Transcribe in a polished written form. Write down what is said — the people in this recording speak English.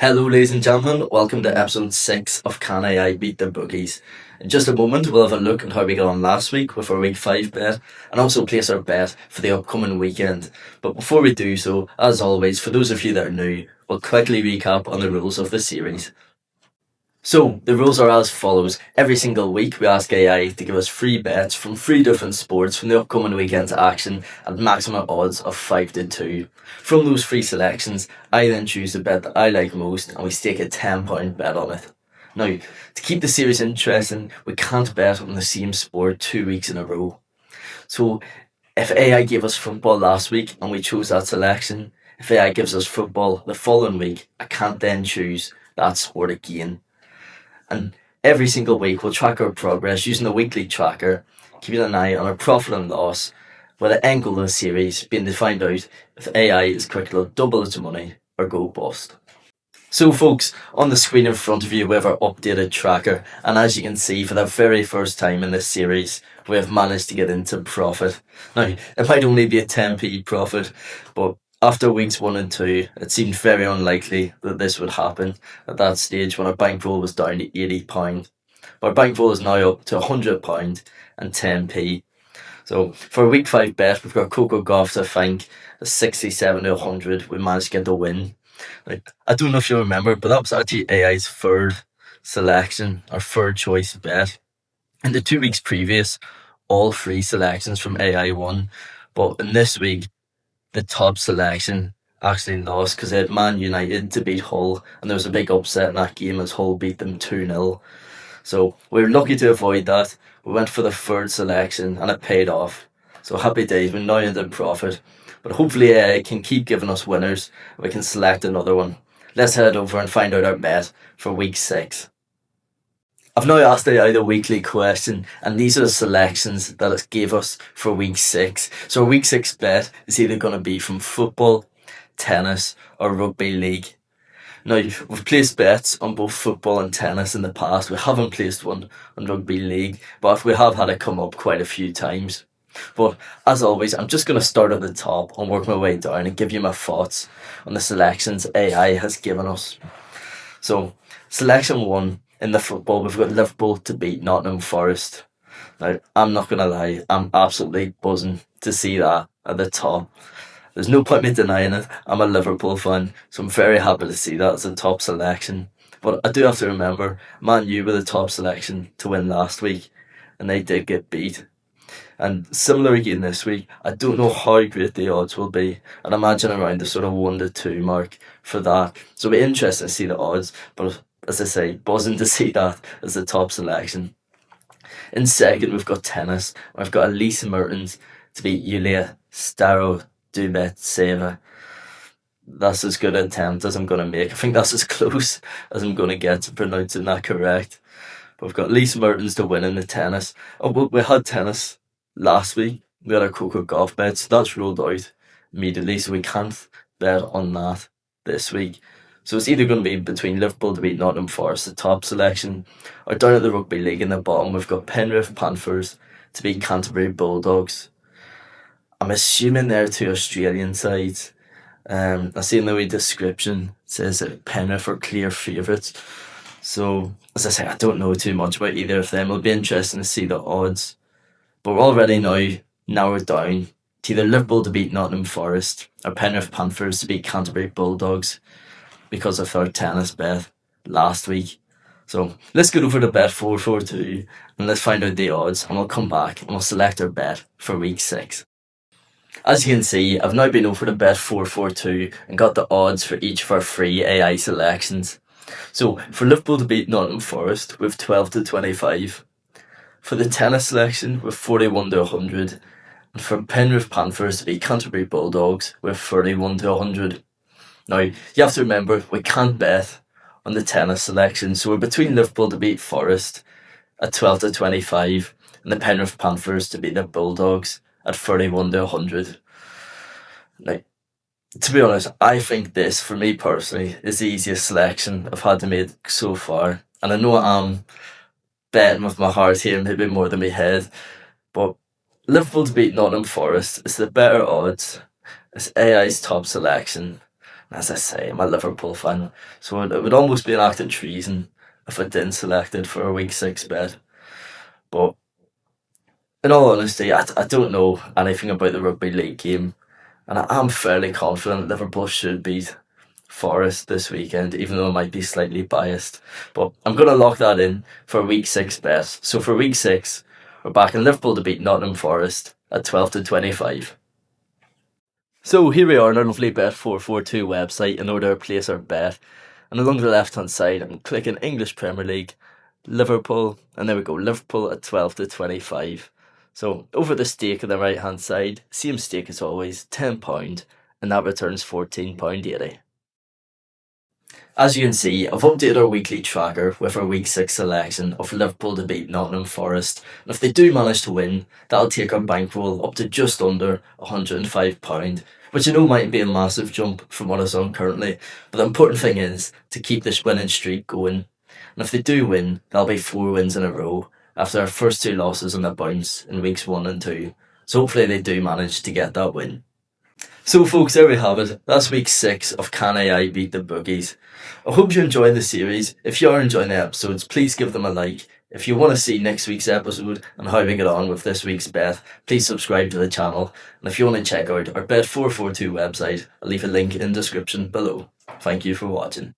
Hello, ladies and gentlemen. Welcome to episode 6 of Can AI Beat the Bookies? In just a moment, we'll have a look at how we got on last week with our week 5 bet and also place our bet for the upcoming weekend. But before we do so, as always, for those of you that are new, we'll quickly recap on the rules of the series. So, the rules are as follows. Every single week, we ask AI to give us free bets from 3 different sports from the upcoming weekend's action at maximum odds of 5 to 2. From those 3 selections, I then choose the bet that I like most and we stake a £10 bet on it. Now, to keep the series interesting, we can't bet on the same sport 2 weeks in a row. So, if AI gave us football last week and we chose that selection, if AI gives us football the following week, I can't then choose that sport again. And every single week we'll track our progress using the weekly tracker, keeping an eye on our profit and loss, with the end goal of the series being to find out if AI is quick to double its money or go bust. So folks, on the screen in front of you we have our updated tracker, and as you can see, for the very first time in this series we have managed to get into profit. Now, it might only be a 10p profit, but after weeks 1 and 2, it seemed very unlikely that this would happen at that stage when our bankroll was down to £80. But our bankroll is now up to £100 and 10p. So for a week 5 bet, we've got Coco Golf to thank, a 67 to 100. We managed to get the win. I don't know if you remember, but that was actually AI's third selection, our third choice bet. In the 2 weeks previous, all 3 selections from AI won. But in this week, the top selection actually lost because they had Man United to beat Hull, and there was a big upset in that game as Hull beat them 2-0. So we were lucky to avoid that. We went for the third selection and it paid off. So happy days, we're now in profit. But hopefully AI can keep giving us winners. We can select another one. Let's head over and find out our bet for week 6. I've now asked AI the weekly question, and these are the selections that it gave us for week 6. So our week 6 bet is either going to be from football, tennis, or rugby league. Now, we've placed bets on both football and tennis in the past. We haven't placed one on rugby league, but we have had it come up quite a few times. But as always, I'm just going to start at the top and work my way down and give you my thoughts on the selections AI has given us. So, selection 1. In the football, we've got Liverpool to beat Nottingham Forest. Now, I'm not going to lie, I'm absolutely buzzing to see that at the top. There's no point me denying it. I'm a Liverpool fan, so I'm very happy to see that as a top selection. But I do have to remember, Man U were the top selection to win last week, and they did get beat. And similar again this week, I don't know how great the odds will be. I'd imagine around the sort of 1 to 2 mark for that. So it'll be interesting to see the odds, but as I say, buzzing to see that as the top selection. In second, we've got tennis. We've got Elise Mertens to beat Yulia Starodubetseva. That's as good an attempt as I'm going to make. I think that's as close as I'm going to get to pronouncing that correct. But we've got Elise Mertens to win in the tennis. Oh, well, we had tennis last week. We had our Coco Golf bet, so that's ruled out immediately, so we can't bet on that this week. So it's either going to be between Liverpool to beat Nottingham Forest, the top selection, or down at the rugby league in the bottom, we've got Penrith Panthers to beat Canterbury Bulldogs. I'm assuming they're 2 Australian sides. I see in the wee description it says that Penrith are clear favourites. So, as I say, I don't know too much about either of them. It'll be interesting to see the odds. But we're already now narrowed down to either Liverpool to beat Nottingham Forest or Penrith Panthers to beat Canterbury Bulldogs, because of our tennis bet last week. So let's get over to bet 442 and let's find out the odds, and we'll come back and we'll select our bet for week 6. As you can see, I've now been over to bet 442 and got the odds for each of our 3 AI selections. So for Liverpool to beat Nottingham Forest, we've 12 to 25. For the tennis selection, we've 41 to 100. And for Penrith Panthers to beat Canterbury Bulldogs, we've 31 to 100. Now, you have to remember, we can't bet on the tennis selection, so we're between Liverpool to beat Forest at 12 to 25 and the Penrith Panthers to beat the Bulldogs at 31 to 100. Now, to be honest, I think this, for me personally, is the easiest selection I've had to make so far. And I know I'm betting with my heart here, maybe more than my head, but Liverpool to beat Nottingham Forest is the better odds. It's AI's top selection. As I say, I'm a Liverpool fan, so it would almost be an act of treason if I didn't select it for a week 6 bet. But in all honesty, I don't know anything about the rugby league game, and I'm fairly confident Liverpool should beat Forest this weekend, even though I might be slightly biased. But I'm going to lock that in for a week 6 bet. So for week 6, we're backing Liverpool to beat Nottingham Forest at 12 to 25. So here we are on our lovely Bet442 website in order to place our bet. And along the left hand side, I'm clicking English Premier League, Liverpool, and there we go, Liverpool at 12 to 25. So over the stake on the right hand side, same stake as always, £10, and that returns £14.80. As you can see, I've updated our weekly tracker with our week 6 selection of Liverpool to beat Nottingham Forest, and if they do manage to win, that'll take our bankroll up to just under £105, which I know might be a massive jump from what it's on currently, but the important thing is to keep this winning streak going. And if they do win, that'll be 4 wins in a row after our first 2 losses on the bounce in weeks 1 and 2. So hopefully they do manage to get that win. So folks, there we have it. That's week 6 of Can AI Beat the Bookies. I hope you're enjoying the series. If you are enjoying the episodes, please give them a like. If you want to see next week's episode and how we get on with this week's bet, please subscribe to the channel. And if you want to check out our Bet442 website, I'll leave a link in the description below. Thank you for watching.